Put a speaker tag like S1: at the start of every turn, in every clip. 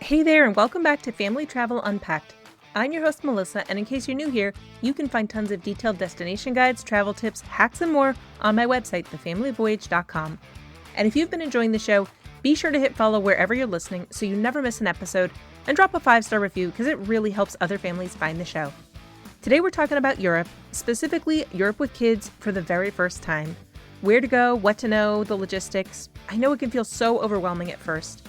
S1: Hey there, and welcome back to Family Travel Unpacked. I'm your host, Melissa, and in case you're new here, you can find tons of detailed destination guides, travel tips, hacks, and more on my website, thefamilyvoyage.com. And if you've been enjoying the show, be sure to hit follow wherever you're listening so you never miss an episode, and drop a 5-star review because it really helps other families find the show. Today we're talking about Europe, specifically Europe with kids for the very first time. Where to go, what to know, the logistics. I know it can feel so overwhelming at first.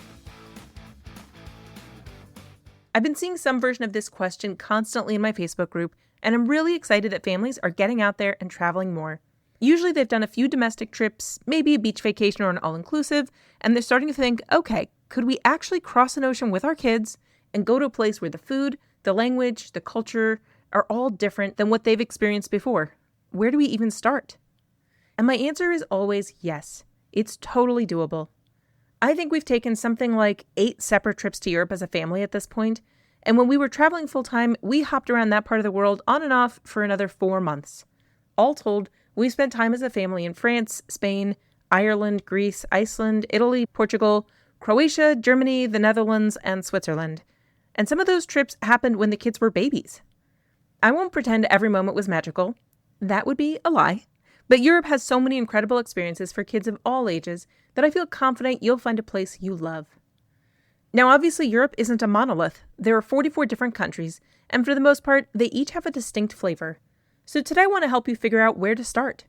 S1: I've been seeing some version of this question constantly in my Facebook group, and I'm really excited that families are getting out there and traveling more. Usually they've done a few domestic trips, maybe a beach vacation or an all-inclusive, and they're starting to think, okay, could we actually cross an ocean with our kids and go to a place where the food, the language, the culture are all different than what they've experienced before? Where do we even start? And my answer is always yes. It's totally doable. I think we've taken something like 8 separate trips to Europe as a family at this point, and when we were traveling full-time, we hopped around that part of the world on and off for another 4 months. All told, we spent time as a family in France, Spain, Ireland, Greece, Iceland, Italy, Portugal, Croatia, Germany, the Netherlands, and Switzerland. And some of those trips happened when the kids were babies. I won't pretend every moment was magical. That would be a lie. But Europe has so many incredible experiences for kids of all ages that I feel confident you'll find a place you love. Now, obviously, Europe isn't a monolith. There are 44 different countries, and for the most part, they each have a distinct flavor. So today I want to help you figure out where to start.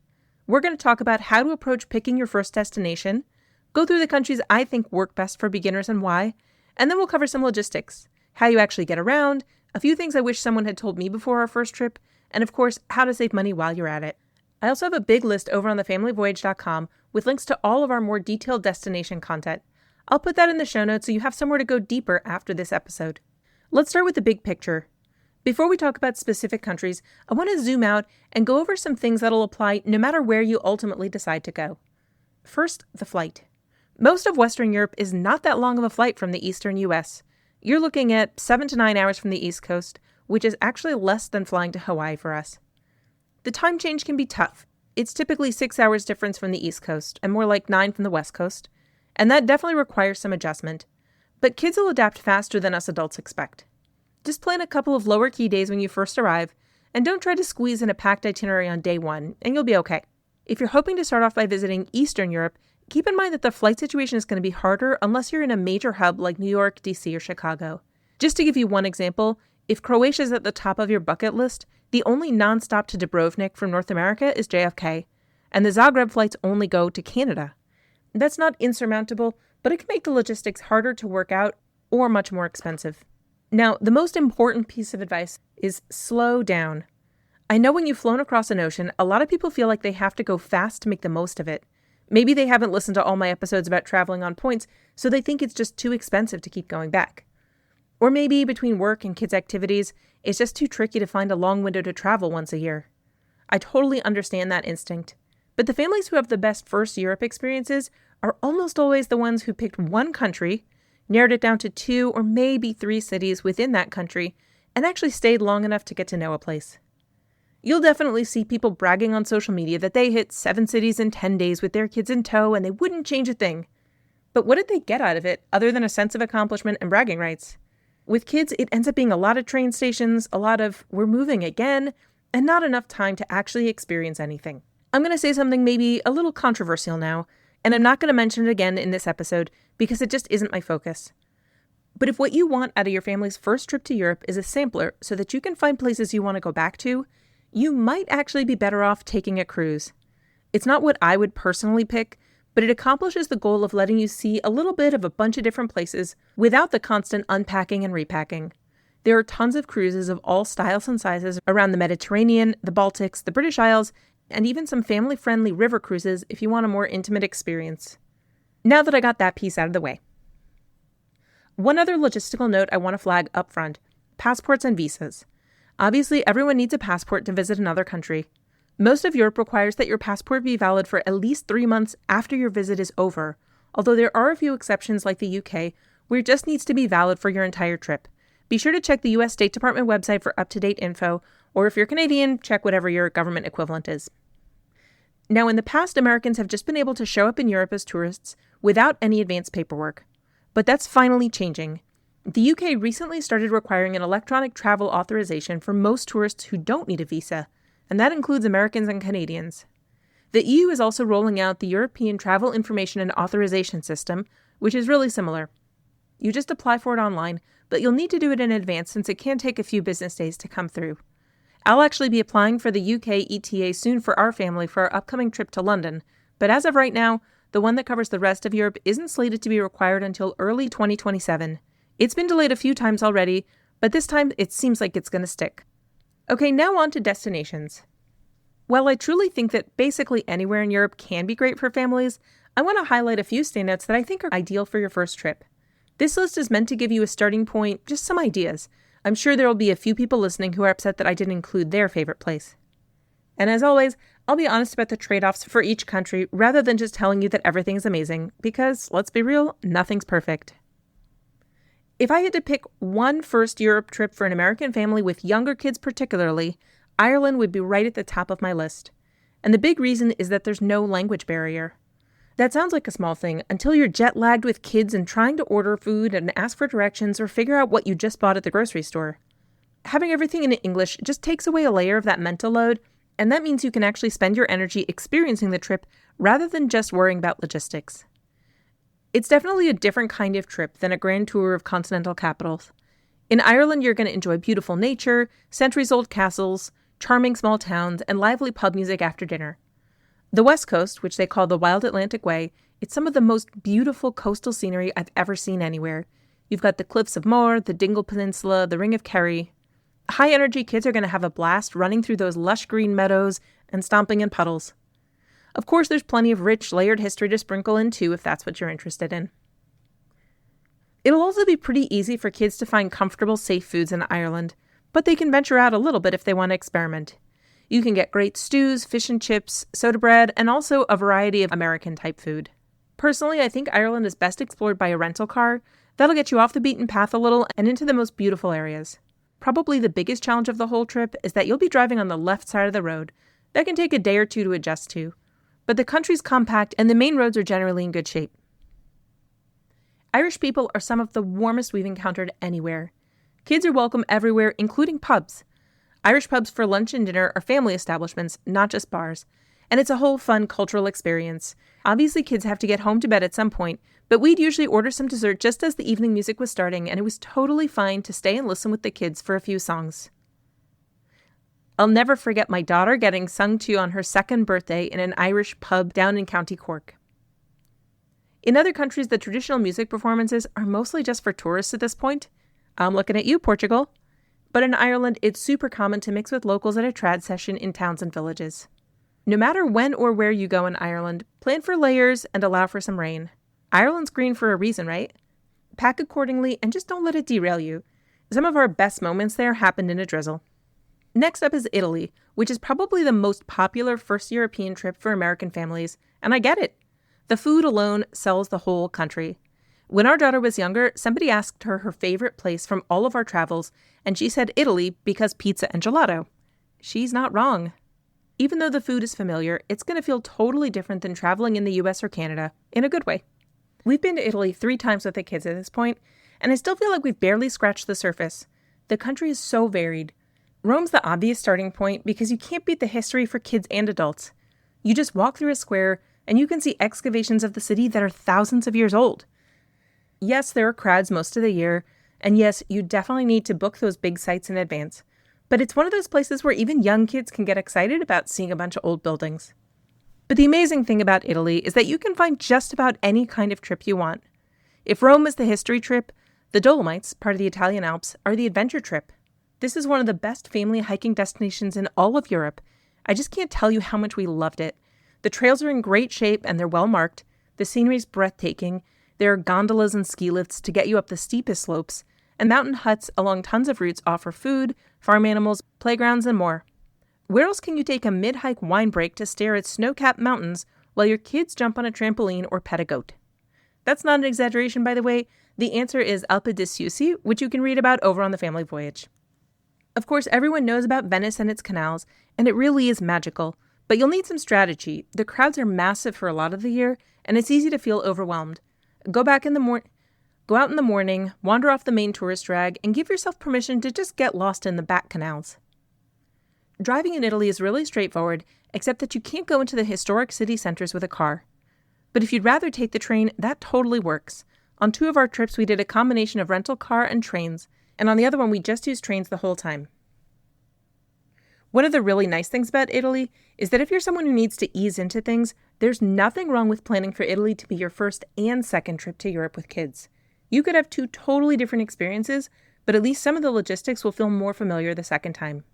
S1: We're going to talk about how to approach picking your first destination, go through the countries I think work best for beginners and why, and then we'll cover some logistics, how you actually get around, a few things I wish someone had told me before our first trip, and of course, how to save money while you're at it. I also have a big list over on thefamilyvoyage.com with links to all of our more detailed destination content. I'll put that in the show notes so you have somewhere to go deeper after this episode. Let's start with the big picture. Before we talk about specific countries, I want to zoom out and go over some things that'll apply no matter where you ultimately decide to go. First, the flight. Most of Western Europe is not that long of a flight from the Eastern US. You're looking at 7 to 9 hours from the East Coast, which is actually less than flying to Hawaii for us. The time change can be tough. It's typically 6 hours difference from the East Coast and more like 9 from the West Coast, and that definitely requires some adjustment. But kids will adapt faster than us adults expect. Just plan a couple of lower key days when you first arrive, and don't try to squeeze in a packed itinerary on day 1, and you'll be okay. If you're hoping to start off by visiting Eastern Europe, keep in mind that the flight situation is going to be harder unless you're in a major hub like New York, DC, or Chicago. Just to give you one example, if Croatia is at the top of your bucket list, the only nonstop to Dubrovnik from North America is JFK, and the Zagreb flights only go to Canada. That's not insurmountable, but it can make the logistics harder to work out or much more expensive. Now, the most important piece of advice is slow down. I know when you've flown across an ocean, a lot of people feel like they have to go fast to make the most of it. Maybe they haven't listened to all my episodes about traveling on points, so they think it's just too expensive to keep going back. Or maybe between work and kids' activities, it's just too tricky to find a long window to travel once a year. I totally understand that instinct. But the families who have the best first Europe experiences are almost always the ones who picked one country, narrowed it down to 2 or maybe 3 cities within that country, and actually stayed long enough to get to know a place. You'll definitely see people bragging on social media that they hit 7 cities in 10 days with their kids in tow and they wouldn't change a thing. But what did they get out of it other than a sense of accomplishment and bragging rights? With kids, it ends up being a lot of train stations, a lot of we're moving again, and not enough time to actually experience anything. I'm going to say something maybe a little controversial now, and I'm not going to mention it again in this episode because it just isn't my focus. But if what you want out of your family's first trip to Europe is a sampler so that you can find places you want to go back to, you might actually be better off taking a cruise. It's not what I would personally pick, but it accomplishes the goal of letting you see a little bit of a bunch of different places without the constant unpacking and repacking. There are tons of cruises of all styles and sizes around the Mediterranean, the Baltics, the British Isles, and even some family-friendly river cruises if you want a more intimate experience. Now that I got that piece out of the way. One other logistical note I want to flag up front: passports and visas. Obviously, everyone needs a passport to visit another country. Most of Europe requires that your passport be valid for at least 3 months after your visit is over, although there are a few exceptions like the UK, where it just needs to be valid for your entire trip. Be sure to check the US State Department website for up-to-date info, or if you're Canadian, check whatever your government equivalent is. Now, in the past, Americans have just been able to show up in Europe as tourists without any advanced paperwork. But that's finally changing. The UK recently started requiring an electronic travel authorization for most tourists who don't need a visa, and that includes Americans and Canadians. The EU is also rolling out the European Travel Information and Authorization System, which is really similar. You just apply for it online, but you'll need to do it in advance since it can take a few business days to come through. I'll actually be applying for the UK ETA soon for our family for our upcoming trip to London, but as of right now, the one that covers the rest of Europe isn't slated to be required until early 2027. It's been delayed a few times already, but this time it seems like it's going to stick. Okay, now on to destinations. While I truly think that basically anywhere in Europe can be great for families, I want to highlight a few standouts that I think are ideal for your first trip. This list is meant to give you a starting point, just some ideas. I'm sure there will be a few people listening who are upset that I didn't include their favorite place. And as always, I'll be honest about the trade-offs for each country rather than just telling you that everything's amazing, because, let's be real, nothing's perfect. If I had to pick one first Europe trip for an American family with younger kids particularly, Ireland would be right at the top of my list. And the big reason is that there's no language barrier. That sounds like a small thing until you're jet-lagged with kids and trying to order food and ask for directions or figure out what you just bought at the grocery store. Having everything in English just takes away a layer of that mental load, and that means you can actually spend your energy experiencing the trip rather than just worrying about logistics. It's definitely a different kind of trip than a grand tour of continental capitals. In Ireland, you're going to enjoy beautiful nature, centuries-old castles, charming small towns, and lively pub music after dinner. The West Coast, which they call the Wild Atlantic Way, it's some of the most beautiful coastal scenery I've ever seen anywhere. You've got the Cliffs of Moher, the Dingle Peninsula, the Ring of Kerry. High-energy kids are going to have a blast running through those lush green meadows and stomping in puddles. Of course, there's plenty of rich, layered history to sprinkle in too if that's what you're interested in. It'll also be pretty easy for kids to find comfortable, safe foods in Ireland, but they can venture out a little bit if they want to experiment. You can get great stews, fish and chips, soda bread, and also a variety of American-type food. Personally, I think Ireland is best explored by a rental car. That'll get you off the beaten path a little and into the most beautiful areas. Probably the biggest challenge of the whole trip is that you'll be driving on the left side of the road. That can take a day or two to adjust to. But the country's compact and the main roads are generally in good shape. Irish people are some of the warmest we've encountered anywhere. Kids are welcome everywhere, including pubs. Irish pubs for lunch and dinner are family establishments, not just bars. And it's a whole fun cultural experience. Obviously, kids have to get home to bed at some point, but we'd usually order some dessert just as the evening music was starting, and it was totally fine to stay and listen with the kids for a few songs. I'll never forget my daughter getting sung to on her second birthday in an Irish pub down in County Cork. In other countries, the traditional music performances are mostly just for tourists at this point. I'm looking at you, Portugal. But in Ireland, it's super common to mix with locals at a trad session in towns and villages. No matter when or where you go in Ireland, plan for layers and allow for some rain. Ireland's green for a reason, right? Pack accordingly and just don't let it derail you. Some of our best moments there happened in a drizzle. Next up is Italy, which is probably the most popular first European trip for American families, and I get it. The food alone sells the whole country. When our daughter was younger, somebody asked her favorite place from all of our travels, and she said Italy because pizza and gelato. She's not wrong. Even though the food is familiar, it's going to feel totally different than traveling in the US or Canada, in a good way. We've been to Italy 3 times with the kids at this point, and I still feel like we've barely scratched the surface. The country is so varied. Rome's the obvious starting point because you can't beat the history for kids and adults. You just walk through a square and you can see excavations of the city that are thousands of years old. Yes, there are crowds most of the year, and yes, you definitely need to book those big sites in advance. But it's one of those places where even young kids can get excited about seeing a bunch of old buildings. But the amazing thing about Italy is that you can find just about any kind of trip you want. If Rome is the history trip, the Dolomites, part of the Italian Alps, are the adventure trip. This is one of the best family hiking destinations in all of Europe. I just can't tell you how much we loved it. The trails are in great shape and they're well marked. The scenery's breathtaking. There are gondolas and ski lifts to get you up the steepest slopes, and mountain huts along tons of routes offer food, farm animals, playgrounds, and more. Where else can you take a mid-hike wine break to stare at snow-capped mountains while your kids jump on a trampoline or pet a goat? That's not an exaggeration, by the way. The answer is Alpe di Siusi, which you can read about over on the Family Voyage. Of course, everyone knows about Venice and its canals, and it really is magical. But you'll need some strategy. The crowds are massive for a lot of the year, and it's easy to feel overwhelmed. Go back in the morning. Go out in the morning, wander off the main tourist drag, and give yourself permission to just get lost in the back canals. Driving in Italy is really straightforward, except that you can't go into the historic city centers with a car. But if you'd rather take the train, that totally works. On 2 of our trips, we did a combination of rental car and trains, and on the other one, we just used trains the whole time. One of the really nice things about Italy is that if you're someone who needs to ease into things, there's nothing wrong with planning for Italy to be your first and second trip to Europe with kids. You could have 2 totally different experiences, but at least some of the logistics will feel more familiar the second time.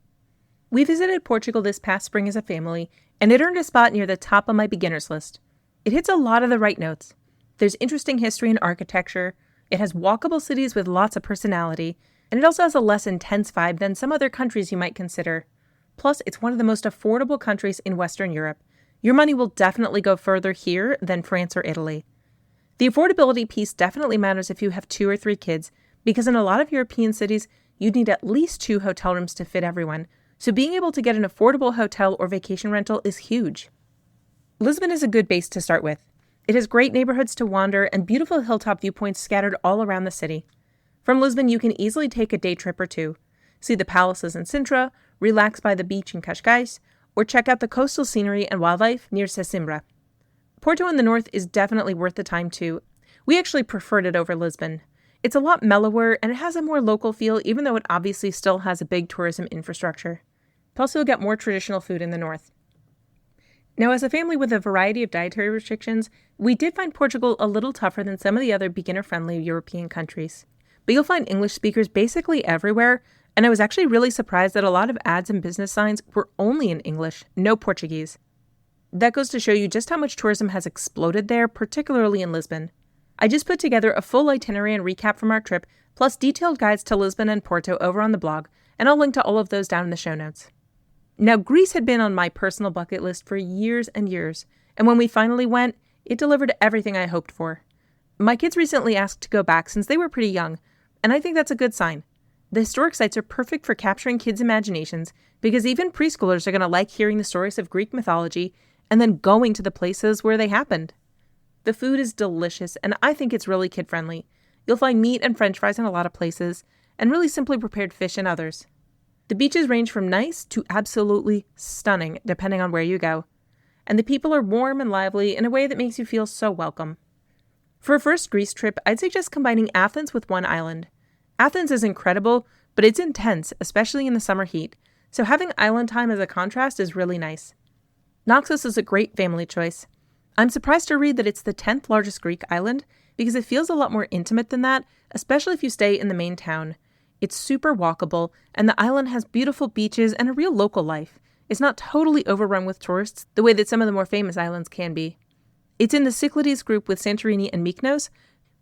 S1: We visited Portugal this past spring as a family, and it earned a spot near the top of my beginner's list. It hits a lot of the right notes. There's interesting history and architecture, it has walkable cities with lots of personality, and it also has a less intense vibe than some other countries you might consider. Plus, it's one of the most affordable countries in Western Europe. Your money will definitely go further here than France or Italy. The affordability piece definitely matters if you have 2 or 3 kids, because in a lot of European cities, you'd need at least 2 hotel rooms to fit everyone, so being able to get an affordable hotel or vacation rental is huge. Lisbon is a good base to start with. It has great neighborhoods to wander and beautiful hilltop viewpoints scattered all around the city. From Lisbon, you can easily take a day trip or 2, see the palaces in Sintra, relax by the beach in Cascais, or check out the coastal scenery and wildlife near Sesimbra. Porto in the north is definitely worth the time too. We actually preferred it over Lisbon. It's a lot mellower and it has a more local feel, even though it obviously still has a big tourism infrastructure. Plus, you'll get more traditional food in the north. Now, as a family with a variety of dietary restrictions, we did find Portugal a little tougher than some of the other beginner-friendly European countries. But you'll find English speakers basically everywhere, and I was actually really surprised that a lot of ads and business signs were only in English, no Portuguese. That goes to show you just how much tourism has exploded there, particularly in Lisbon. I just put together a full itinerary and recap from our trip, plus detailed guides to Lisbon and Porto over on the blog, and I'll link to all of those down in the show notes. Now, Greece had been on my personal bucket list for years and years, and when we finally went, it delivered everything I hoped for. My kids recently asked to go back since they were pretty young, and I think that's a good sign. The historic sites are perfect for capturing kids' imaginations because even preschoolers are going to like hearing the stories of Greek mythology and then going to the places where they happened. The food is delicious, and I think it's really kid-friendly. You'll find meat and french fries in a lot of places, and really simply prepared fish in others. The beaches range from nice to absolutely stunning, depending on where you go. And the people are warm and lively in a way that makes you feel so welcome. For a first Greece trip, I'd suggest combining Athens with one island. Athens is incredible, but it's intense, especially in the summer heat, so having island time as a contrast is really nice. Naxos is a great family choice. I'm surprised to read that it's the 10th largest Greek island because it feels a lot more intimate than that, especially if you stay in the main town. It's super walkable, and the island has beautiful beaches and a real local life. It's not totally overrun with tourists the way that some of the more famous islands can be. It's in the Cyclades group with Santorini and Mykonos,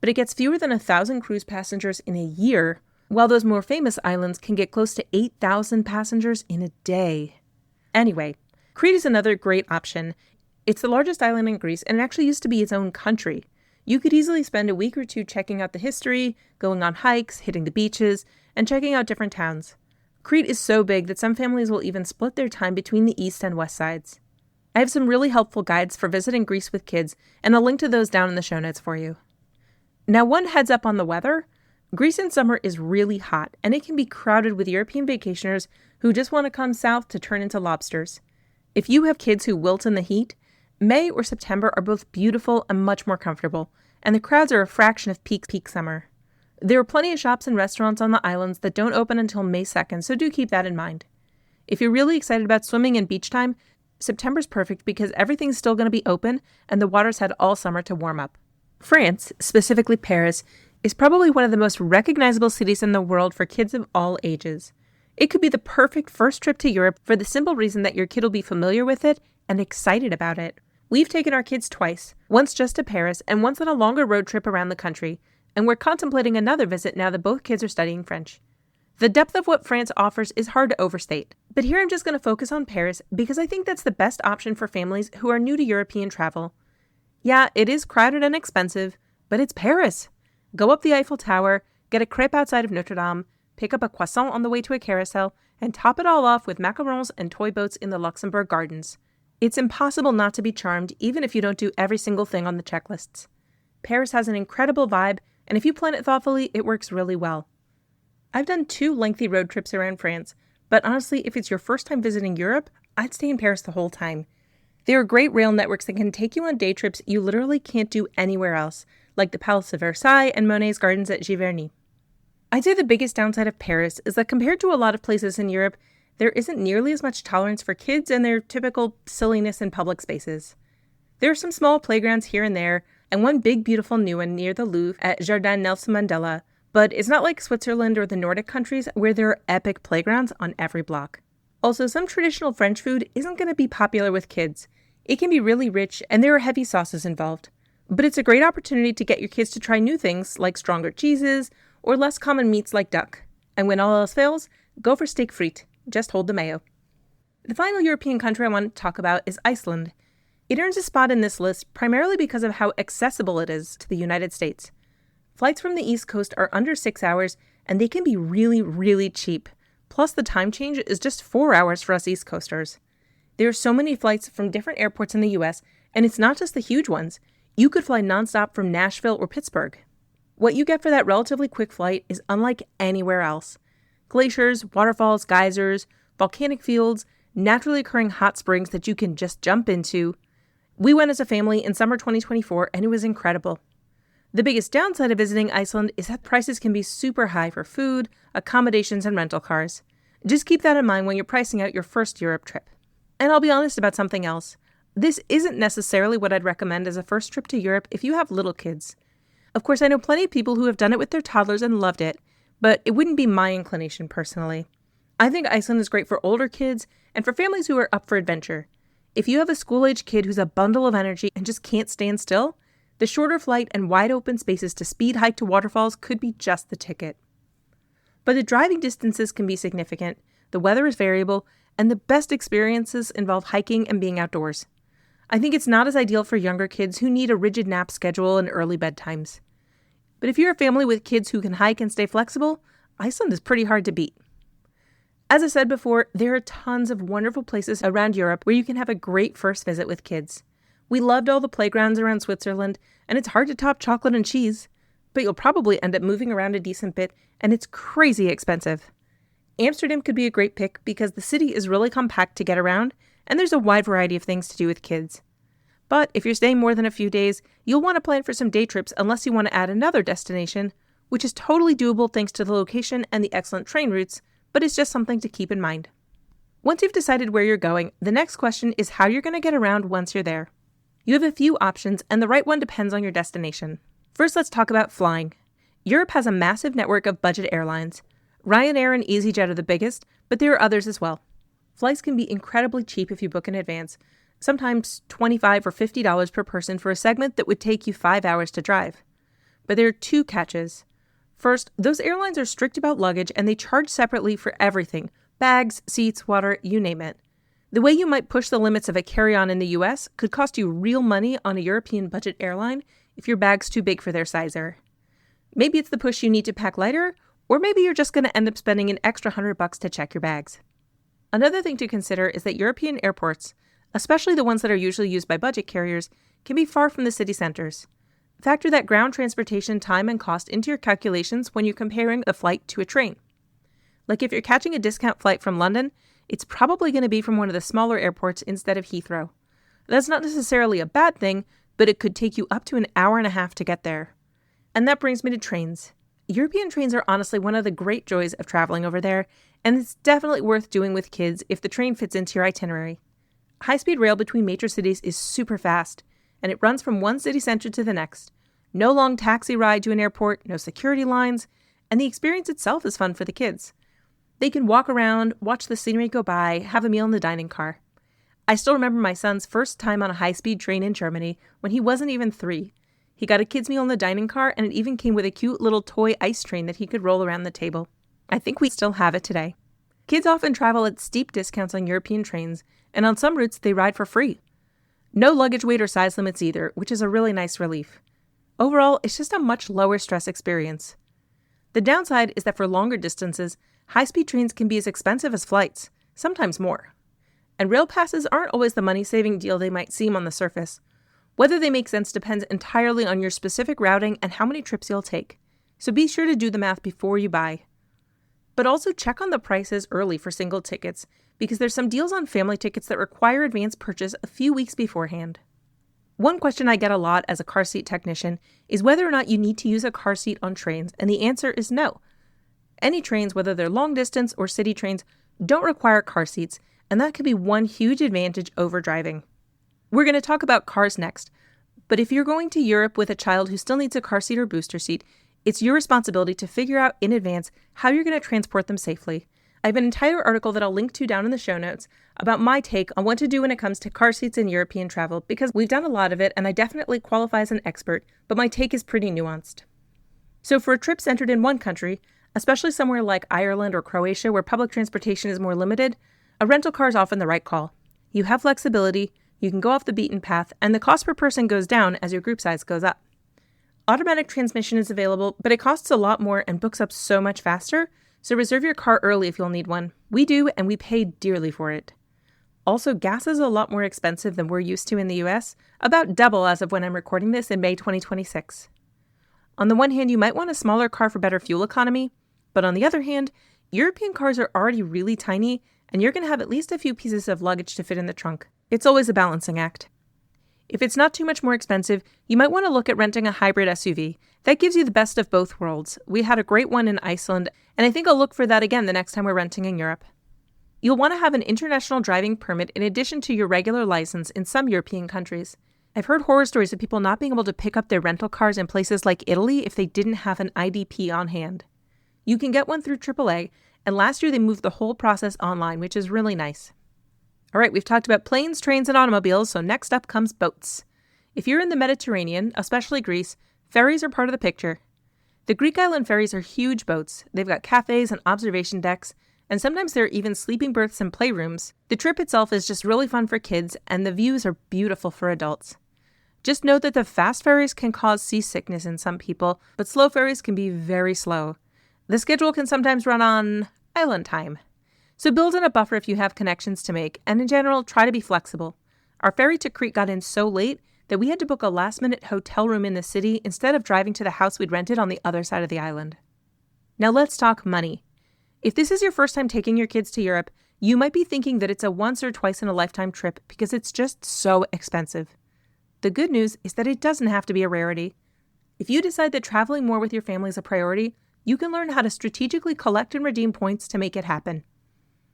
S1: but it gets fewer than 1,000 cruise passengers in a year, while those more famous islands can get close to 8,000 passengers in a day. Anyway, Crete is another great option. It's the largest island in Greece, and it actually used to be its own country. You could easily spend a week or 2 checking out the history, going on hikes, hitting the beaches, and checking out different towns. Crete is so big that some families will even split their time between the east and west sides. I have some really helpful guides for visiting Greece with kids, and I'll link to those down in the show notes for you. Now, one heads up on the weather. Greece in summer is really hot, and it can be crowded with European vacationers who just want to come south to turn into lobsters. If you have kids who wilt in the heat, May or September are both beautiful and much more comfortable, and the crowds are a fraction of peak summer. There are plenty of shops and restaurants on the islands that don't open until May 2nd, so do keep that in mind. If you're really excited about swimming and beach time, September's perfect because everything's still going to be open and the water's had all summer to warm up. France, specifically Paris, is probably one of the most recognizable cities in the world for kids of all ages. It could be the perfect first trip to Europe for the simple reason that your kid will be familiar with it and excited about it. We've taken our kids twice, once just to Paris and once on a longer road trip around the country, and we're contemplating another visit now that both kids are studying French. The depth of what France offers is hard to overstate, but here I'm just going to focus on Paris because I think that's the best option for families who are new to European travel. Yeah, it is crowded and expensive, but it's Paris. Go up the Eiffel Tower, get a crepe outside of Notre Dame, pick up a croissant on the way to a carousel, and top it all off with macarons and toy boats in the Luxembourg Gardens. It's impossible not to be charmed even if you don't do every single thing on the checklists. Paris has an incredible vibe, and if you plan it thoughtfully, it works really well. I've done 2 lengthy road trips around France, but honestly, if it's your first time visiting Europe, I'd stay in Paris the whole time. There are great rail networks that can take you on day trips you literally can't do anywhere else, like the Palace of Versailles and Monet's gardens at Giverny. I'd say the biggest downside of Paris is that compared to a lot of places in Europe, there isn't nearly as much tolerance for kids and their typical silliness in public spaces. There are some small playgrounds here and there, and one big beautiful new one near the Louvre at Jardin Nelson Mandela, but it's not like Switzerland or the Nordic countries where there are epic playgrounds on every block. Also, some traditional French food isn't going to be popular with kids. It can be really rich, and there are heavy sauces involved. But it's a great opportunity to get your kids to try new things like stronger cheeses or less common meats like duck. And when all else fails, go for steak frites. Just hold the mayo. The final European country I want to talk about is Iceland. It earns a spot in this list primarily because of how accessible it is to the United States. Flights from the East Coast are under 6 hours, and they can be really, really cheap. Plus, the time change is just 4 hours for us East Coasters. There are so many flights from different airports in the US, and it's not just the huge ones. You could fly nonstop from Nashville or Pittsburgh. What you get for that relatively quick flight is unlike anywhere else. Glaciers, waterfalls, geysers, volcanic fields, naturally occurring hot springs that you can just jump into. We went as a family in summer 2024, and it was incredible. The biggest downside of visiting Iceland is that prices can be super high for food, accommodations, and rental cars. Just keep that in mind when you're pricing out your first Europe trip. And I'll be honest about something else. This isn't necessarily what I'd recommend as a first trip to Europe if you have little kids. Of course, I know plenty of people who have done it with their toddlers and loved it, but it wouldn't be my inclination personally. I think Iceland is great for older kids and for families who are up for adventure. If you have a school-age kid who's a bundle of energy and just can't stand still, the shorter flight and wide open spaces to speed hike to waterfalls could be just the ticket. But the driving distances can be significant, the weather is variable, and the best experiences involve hiking and being outdoors. I think it's not as ideal for younger kids who need a rigid nap schedule and early bedtimes. But if you're a family with kids who can hike and stay flexible, Iceland is pretty hard to beat. As I said before, there are tons of wonderful places around Europe where you can have a great first visit with kids. We loved all the playgrounds around Switzerland, and it's hard to top chocolate and cheese, but you'll probably end up moving around a decent bit, and it's crazy expensive. Amsterdam could be a great pick because the city is really compact to get around, and there's a wide variety of things to do with kids. But if you're staying more than a few days, you'll want to plan for some day trips unless you want to add another destination, which is totally doable thanks to the location and the excellent train routes, but it's just something to keep in mind. Once you've decided where you're going, the next question is how you're going to get around once you're there. You have a few options, and the right one depends on your destination. First, let's talk about flying. Europe has a massive network of budget airlines. Ryanair and EasyJet are the biggest, but there are others as well. Flights can be incredibly cheap if you book in advance, sometimes $25 or $50 per person for a segment that would take you 5 hours to drive. But there are 2 catches. First, those airlines are strict about luggage and they charge separately for everything: bags, seats, water, you name it. The way you might push the limits of a carry-on in the US could cost you real money on a European budget airline if your bag's too big for their sizer. Maybe it's the push you need to pack lighter, or maybe you're just going to end up spending an extra $100 to check your bags. Another thing to consider is that European airports, especially the ones that are usually used by budget carriers, can be far from the city centers. Factor that ground transportation time and cost into your calculations when you're comparing a flight to a train. Like if you're catching a discount flight from London, it's probably going to be from one of the smaller airports instead of Heathrow. That's not necessarily a bad thing, but it could take you up to an hour and a half to get there. And that brings me to trains. European trains are honestly one of the great joys of traveling over there, and it's definitely worth doing with kids if the train fits into your itinerary. High-speed rail between major cities is super fast, and it runs from one city center to the next. No long taxi ride to an airport, no security lines, and the experience itself is fun for the kids. They can walk around, watch the scenery go by, have a meal in the dining car. I still remember my son's first time on a high-speed train in Germany when he wasn't even 3. He got a kid's meal in the dining car, and it even came with a cute little toy ice train that he could roll around the table. I think we still have it today. Kids often travel at steep discounts on European trains, and on some routes they ride for free. No luggage weight or size limits either, which is a really nice relief. Overall, it's just a much lower stress experience. The downside is that for longer distances, high-speed trains can be as expensive as flights, sometimes more. And rail passes aren't always the money-saving deal they might seem on the surface. Whether they make sense depends entirely on your specific routing and how many trips you'll take. So be sure to do the math before you buy. But also check on the prices early for single tickets, because there's some deals on family tickets that require advance purchase a few weeks beforehand. One question I get a lot as a car seat technician is whether or not you need to use a car seat on trains, and the answer is no. Any trains, whether they're long distance or city trains, don't require car seats, and that could be one huge advantage over driving. We're going to talk about cars next, but if you're going to Europe with a child who still needs a car seat or booster seat, it's your responsibility to figure out in advance how you're going to transport them safely. I have an entire article that I'll link to down in the show notes about my take on what to do when it comes to car seats in European travel, because we've done a lot of it and I definitely qualify as an expert, but my take is pretty nuanced. So for a trip centered in one country, especially somewhere like Ireland or Croatia where public transportation is more limited, a rental car is often the right call. You have flexibility, you can go off the beaten path, and the cost per person goes down as your group size goes up. Automatic transmission is available, but it costs a lot more and books up so much faster, so reserve your car early if you'll need one. We do, and we pay dearly for it. Also, gas is a lot more expensive than we're used to in the US, about double as of when I'm recording this in May 2026. On the one hand, you might want a smaller car for better fuel economy, but on the other hand, European cars are already really tiny, and you're going to have at least a few pieces of luggage to fit in the trunk. It's always a balancing act. If it's not too much more expensive, you might want to look at renting a hybrid SUV. That gives you the best of both worlds. We had a great one in Iceland, and I think I'll look for that again the next time we're renting in Europe. You'll want to have an international driving permit in addition to your regular license in some European countries. I've heard horror stories of people not being able to pick up their rental cars in places like Italy if they didn't have an IDP on hand. You can get one through AAA, and last year they moved the whole process online, which is really nice. All right, we've talked about planes, trains, and automobiles, so next up comes boats. If you're in the Mediterranean, especially Greece, ferries are part of the picture. The Greek island ferries are huge boats. They've got cafes and observation decks, and sometimes there are even sleeping berths and playrooms. The trip itself is just really fun for kids, and the views are beautiful for adults. Just note that the fast ferries can cause seasickness in some people, but slow ferries can be very slow. The schedule can sometimes run on island time. So build in a buffer if you have connections to make, and in general, try to be flexible. Our ferry to Crete got in so late that we had to book a last-minute hotel room in the city instead of driving to the house we'd rented on the other side of the island. Now let's talk money. If this is your first time taking your kids to Europe, you might be thinking that it's a once or twice in a lifetime trip because it's just so expensive. The good news is that it doesn't have to be a rarity. If you decide that traveling more with your family is a priority, you can learn how to strategically collect and redeem points to make it happen.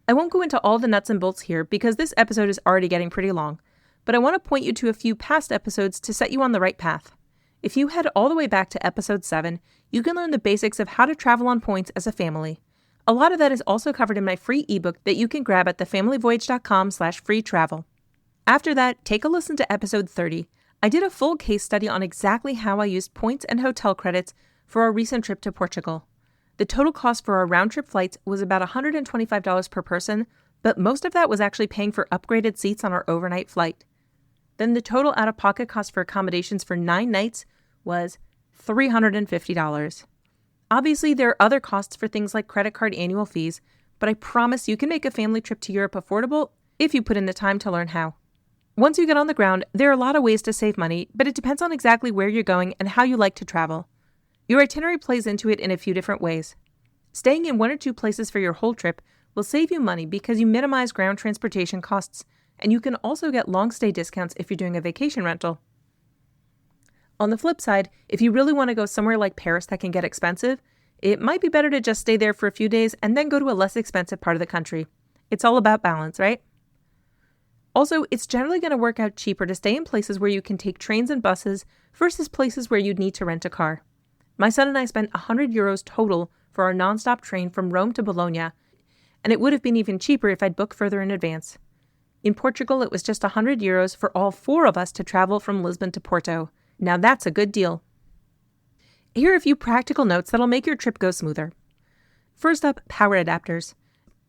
S1: I won't go into all the nuts and bolts here because this episode is already getting pretty long, but I want to point you to a few past episodes to set you on the right path. If you head all the way back to episode 7, you can learn the basics of how to travel on points as a family. A lot of that is also covered in my free ebook that you can grab at thefamilyvoyage.com/free travel. After that, take a listen to episode 30. I did a full case study on exactly how I used points and hotel credits for our recent trip to Portugal. The total cost for our round-trip flights was about $125 per person, but most of that was actually paying for upgraded seats on our overnight flight. Then the total out-of-pocket cost for accommodations for 9 nights was $350. Obviously, there are other costs for things like credit card annual fees, but I promise you can make a family trip to Europe affordable if you put in the time to learn how. Once you get on the ground, there are a lot of ways to save money, but it depends on exactly where you're going and how you like to travel. Your itinerary plays into it in a few different ways. Staying in 1 or 2 places for your whole trip will save you money because you minimize ground transportation costs, and you can also get long stay discounts if you're doing a vacation rental. On the flip side, if you really want to go somewhere like Paris that can get expensive, it might be better to just stay there for a few days and then go to a less expensive part of the country. It's all about balance, right? Also, it's generally going to work out cheaper to stay in places where you can take trains and buses versus places where you'd need to rent a car. My son and I spent €100 total for our nonstop train from Rome to Bologna, and it would have been even cheaper if I'd booked further in advance. In Portugal, it was just €100 for all 4 of us to travel from Lisbon to Porto. Now that's a good deal. Here are a few practical notes that'll make your trip go smoother. First up, power adapters.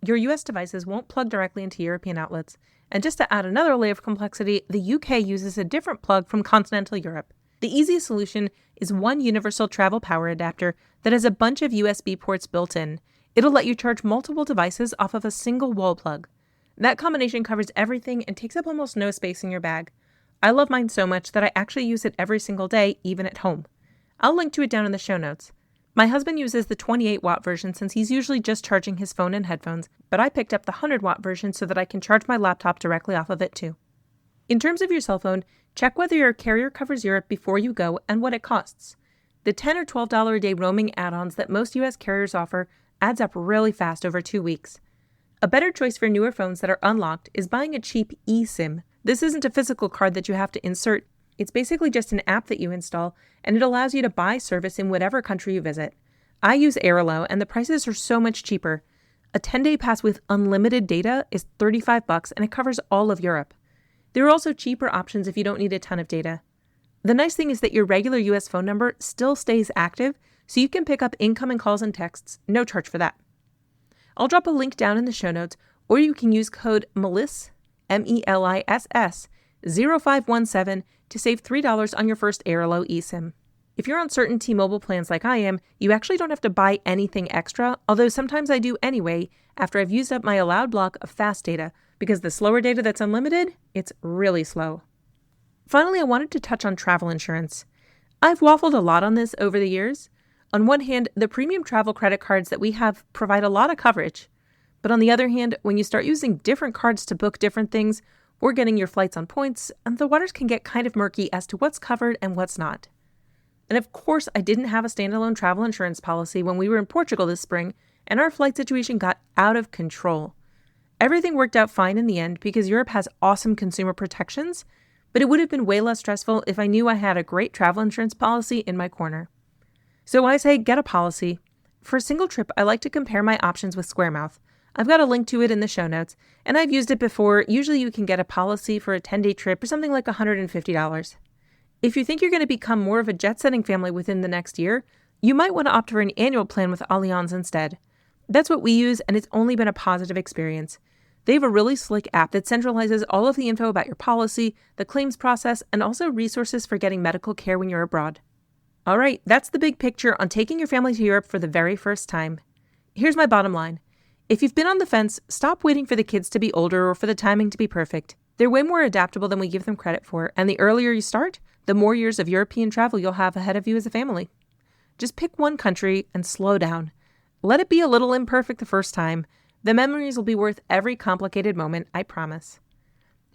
S1: Your US devices won't plug directly into European outlets, and just to add another layer of complexity, the UK uses a different plug from continental Europe. The easiest solution is one universal travel power adapter that has a bunch of USB ports built in. It'll let you charge multiple devices off of a single wall plug. That combination covers everything and takes up almost no space in your bag. I love mine so much that I actually use it every single day, even at home. I'll link to it down in the show notes. My husband uses the 28-watt version since he's usually just charging his phone and headphones, but I picked up the 100-watt version so that I can charge my laptop directly off of it too. In terms of your cell phone, check whether your carrier covers Europe before you go and what it costs. The $10 or $12 a day roaming add-ons that most U.S. carriers offer adds up really fast over 2 weeks. A better choice for newer phones that are unlocked is buying a cheap eSIM. This isn't a physical card that you have to insert. It's basically just an app that you install, and it allows you to buy service in whatever country you visit. I use Airalo, and the prices are so much cheaper. A 10-day pass with unlimited data is $35, and it covers all of Europe. There are also cheaper options if you don't need a ton of data. The nice thing is that your regular US phone number still stays active, so you can pick up incoming calls and texts, no charge for that. I'll drop a link down in the show notes, or you can use code MELISS, MELISS, 0517 to save $3 on your first Airalo eSIM. If you're on certain T-Mobile plans like I am, you actually don't have to buy anything extra, although sometimes I do anyway after I've used up my allowed block of fast data, because the slower data that's unlimited, it's really slow. Finally, I wanted to touch on travel insurance. I've waffled a lot on this over the years. On one hand, the premium travel credit cards that we have provide a lot of coverage. But on the other hand, when you start using different cards to book different things, or getting your flights on points, the waters can get kind of murky as to what's covered and what's not. And of course, I didn't have a standalone travel insurance policy when we were in Portugal this spring, and our flight situation got out of control. Everything worked out fine in the end because Europe has awesome consumer protections, but it would have been way less stressful if I knew I had a great travel insurance policy in my corner. So I say get a policy. For a single trip, I like to compare my options with SquareMouth. I've got a link to it in the show notes, and I've used it before. Usually you can get a policy for a 10-day trip for something like $150. If you think you're going to become more of a jet-setting family within the next year, you might want to opt for an annual plan with Allianz instead. That's what we use, and it's only been a positive experience. They have a really slick app that centralizes all of the info about your policy, the claims process, and also resources for getting medical care when you're abroad. All right, that's the big picture on taking your family to Europe for the very first time. Here's my bottom line. If you've been on the fence, stop waiting for the kids to be older or for the timing to be perfect. They're way more adaptable than we give them credit for, and the earlier you start, the more years of European travel you'll have ahead of you as a family. Just pick one country and slow down. Let it be a little imperfect the first time. The memories will be worth every complicated moment, I promise.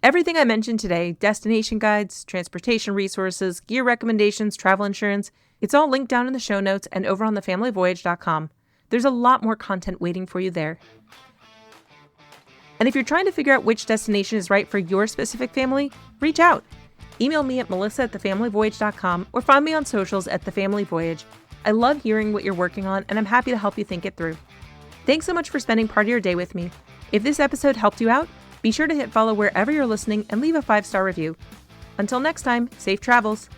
S1: Everything I mentioned today, destination guides, transportation resources, gear recommendations, travel insurance, it's all linked down in the show notes and over on thefamilyvoyage.com. There's a lot more content waiting for you there. And if you're trying to figure out which destination is right for your specific family, reach out. Email me at melissa@thefamilyvoyage.com or find me on socials at thefamilyvoyage. I love hearing what you're working on, and I'm happy to help you think it through. Thanks so much for spending part of your day with me. If this episode helped you out, be sure to hit follow wherever you're listening and leave a 5-star review. Until next time, safe travels.